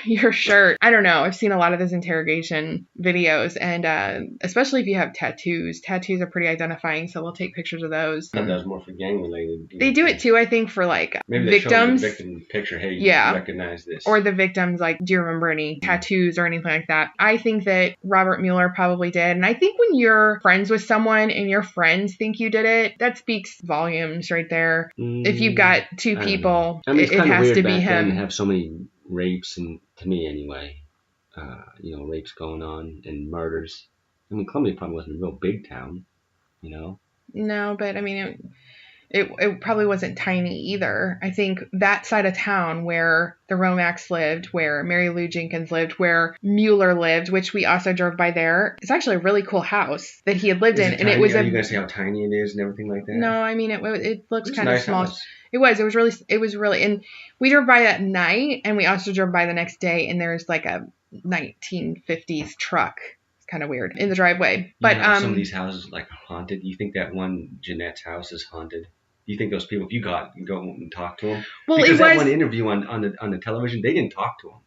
Your shirt. I don't know. I've seen a lot of those interrogation videos, and especially if you have tattoos. Tattoos are pretty identifying, so we'll take pictures of those. I thought that was more for gang related. They do it too, I think, for like maybe victims. They show the victim picture. Hey, you recognize this. Or the victims, like, do you remember any tattoos or anything like that? I think that Robert Mueller probably did. And I think when you're friends with someone and your friends think you did it, that speaks volumes right there. If you've got two people, it has to be him. To have so many rapes, and to me anyway, rapes going on and murders. I mean, Columbia probably wasn't a real big town, No, but I mean, it probably wasn't tiny either. I think that side of town where the Romax lived, where Mary Lou Jenkins lived, where Mueller lived, which we also drove by there, it's actually a really cool house that he had lived in. And it was. Are you guys see how tiny it is and everything like that? No, I mean it looks kind of small. House. It was really, and we drove by at night, and we also drove by the next day, and there's like a 1950s truck. It's kind of weird in the driveway. But some of these houses like haunted. You think that one Janett's house is haunted? Do you think those people, if you go and talk to them? Well, because that one interview on the television, they didn't talk to him.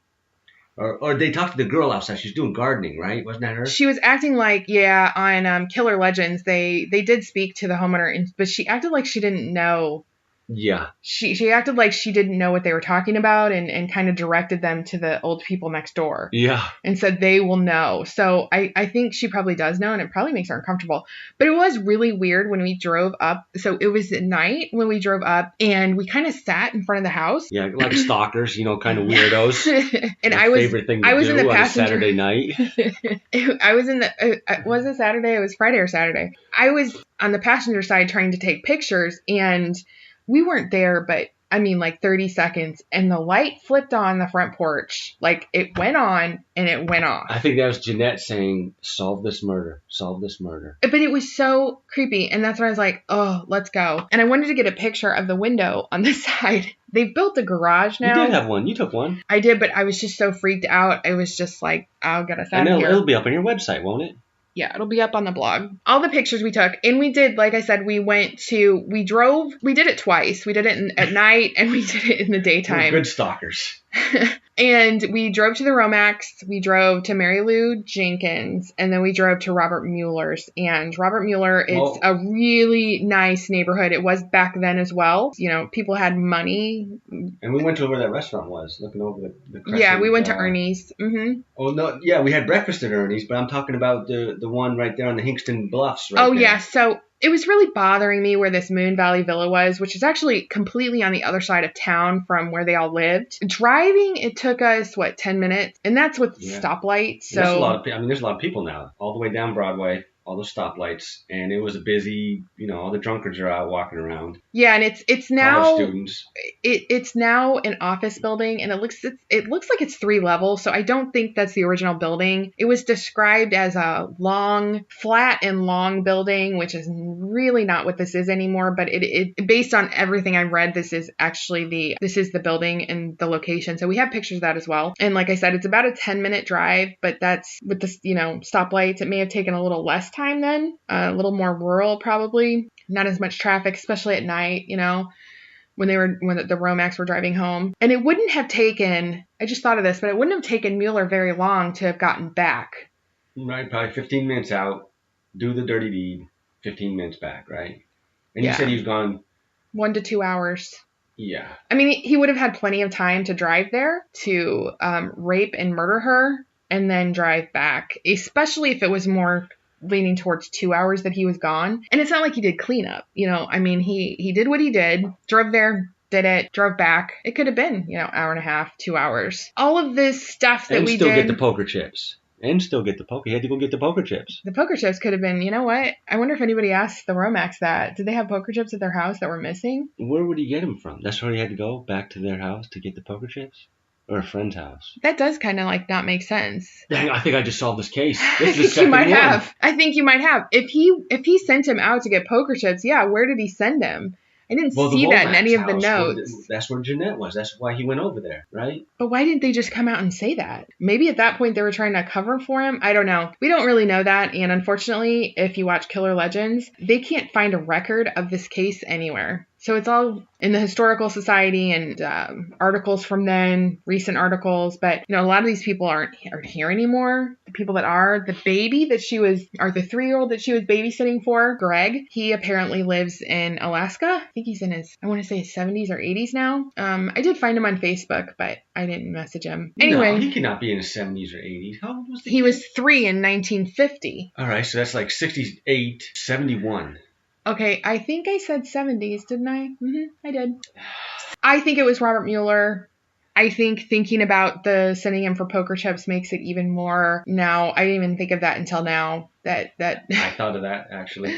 Or they talked to the girl outside. She's doing gardening, right? Wasn't that her? She was acting like, on Killer Legends, they did speak to the homeowner, but she acted like she didn't know. Yeah. She acted like she didn't know what they were talking about and kind of directed them to the old people next door. Yeah. And said they will know. So I think she probably does know, and it probably makes her uncomfortable. But it was really weird when we drove up. So it was at night when we drove up, and we kind of sat in front of the house. Yeah, like stalkers, kind of weirdos. And favorite thing to do in the on passenger. a Saturday night. I was in the, was it Saturday? It was Friday or Saturday. I was on the passenger side trying to take pictures, and we weren't there, but I mean like 30 seconds, and the light flipped on the front porch. Like it went on and it went off. I think that was Janett saying, solve this murder. Solve this murder. But it was so creepy. And that's when I was like, oh, let's go. And I wanted to get a picture of the window on the side. They've built a garage now. You did have one. You took one. I did, but I was just so freaked out. I was just like, I'll get us out of here. It'll be up on your website, won't it? Yeah, it'll be up on the blog. All the pictures we took, and we did, like I said, we drove, we did it twice. We did it at night, and we did it in the daytime. We're good stalkers. And we drove to the Romax, we drove to Mary Lou Jenkins, and then we drove to Robert Mueller's. And Robert Mueller, it's a really nice neighborhood. It was back then as well. People had money. And we went to where that restaurant was, looking over the crescent. Yeah, we went to Ernie's. Mm-hmm. Oh, no, yeah, we had breakfast at Ernie's, but I'm talking about the one right there on the Hingston Bluffs. Right there. Yeah, so it was really bothering me where this Moon Valley Villa was, which is actually completely on the other side of town from where they all lived. Driving, it took us, 10 minutes? And that's with stoplights. So there's a lot of people now, all the way down Broadway, all the stoplights, and it was a busy, all the drunkards are out walking around. Yeah, and it's now college students. It's now an office building, and it looks like it's 3 levels. So I don't think that's the original building. It was described as a flat and long building, which is really not what this is anymore. But it based on everything I read, this is the building and the location. So we have pictures of that as well. And like I said, it's about a 10-minute drive, but that's with the stoplights. It may have taken a little less time then, a little more rural probably. Not as much traffic, especially at night, when the Romax were driving home. And it wouldn't have taken, I just thought of this, but it wouldn't have taken Mueller very long to have gotten back. Right, probably 15 minutes out, do the dirty deed, 15 minutes back, right? And you said he was gone 1 to 2 hours. Yeah. I mean, he would have had plenty of time to drive there to rape and murder her and then drive back, especially if it was more leaning towards 2 hours that he was gone. And it's not like he did cleanup, I mean, he did what he did, drove there, did it, drove back. It could have been, hour and a half, 2 hours. All of this stuff that we did. And still get the poker chips. And still get the poker. He had to go get the poker chips. The poker chips could have been, you know what? I wonder if anybody asked the Romax that. Did they have poker chips at their house that were missing? Where would he get them from? That's where he had to go, back to their house to get the poker chips? Or a friend's house? That does kind of not make sense. Dang, I think I just solved this case. This is the second one. I think you might have. If he sent him out to get poker chips, where did he send him? I didn't see that in any of the notes. That's where Janett was. That's why he went over there, right? But why didn't they just come out and say that? Maybe at that point they were trying to cover for him. I don't know. We don't really know that. And unfortunately, if you watch Killer Legends, they can't find a record of this case anywhere. So it's all in the Historical Society and articles from then, recent articles. But, a lot of these people aren't here anymore. The people that are, the baby that she was, or the 3-year-old that she was babysitting for, Greg, he apparently lives in Alaska. I think he's in his, I want to say 70s or 80s now. I did find him on Facebook, but I didn't message him. Anyway. No, he cannot be in his 70s or 80s. How old was he? He was 3 in 1950. All right, so that's like 68, 71. Okay, I think I said 70s, didn't I? I did. I think it was Robert Mueller. I think thinking about the sending him for poker chips makes it even more now. I didn't even think of that until now. That I thought of that, actually.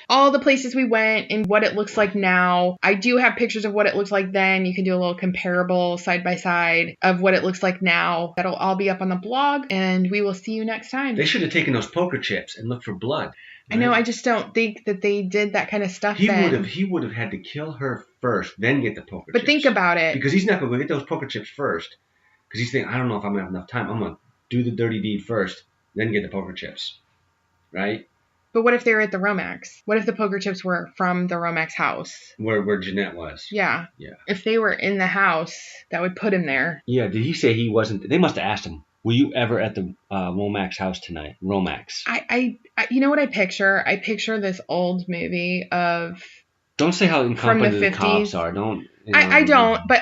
All the places we went and what it looks like now. I do have pictures of what it looks like then. You can do a little comparable side by side of what it looks like now. That'll all be up on the blog, and we will see you next time. They should have taken those poker chips and looked for blood. Right? I know. I just don't think that they did that kind of stuff. He would have had to kill her first, then get the poker chips. But think about it. Because he's not going to go get those poker chips first. Because he's thinking, I don't know if I'm going to have enough time. I'm going to do the dirty deed first, then get the poker chips. Right? But what if they were at the Romax? What if the poker chips were from the Romax house? Where Janett was. Yeah. If they were in the house, that would put him there. Yeah, did he say he wasn't? They must have asked him, were you ever at the Romax house tonight? Romax. I you know what I picture? I picture this old movie of... Don't say how incompetent the cops are. Don't. I don't, but...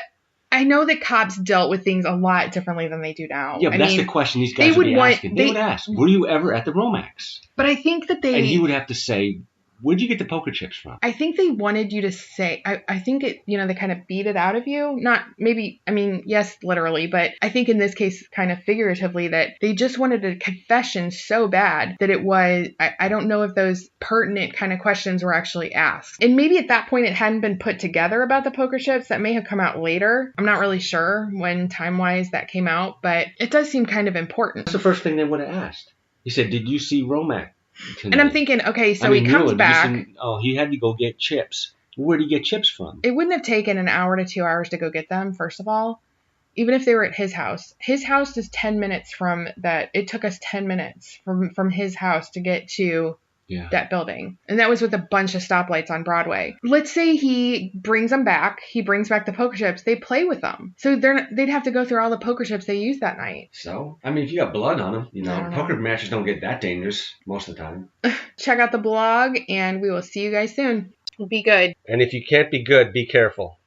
I know that cops dealt with things a lot differently than they do now. Yeah, but that's the question these guys would be asking. They would ask, were you ever at the Romax? But I think that And he would have to say, where'd you get the poker chips from? I think they wanted you to say, I think it, they kind of beat it out of you. Not maybe, yes, literally, but I think in this case, kind of figuratively, that they just wanted a confession so bad that it was, I don't know if those pertinent kind of questions were actually asked. And maybe at that point it hadn't been put together about the poker chips. That may have come out later. I'm not really sure when time-wise that came out, but it does seem kind of important. That's the first thing they would have asked. He said, did you see Romax tonight? And I'm thinking, okay, so he comes back. He had to go get chips. Where did he get chips from? It wouldn't have taken an hour to 2 hours to go get them, first of all. Even if they were at his house. His house is 10 minutes from that. It took us 10 minutes from his house to get to that building. And that was with a bunch of stoplights on Broadway. Let's say he brings them back. He brings back the poker chips. They play with them. So they'd have to go through all the poker chips they used that night. So, if you got blood on them, poker matches don't get that dangerous most of the time. Check out the blog, and we will see you guys soon. Be good. And if you can't be good, be careful.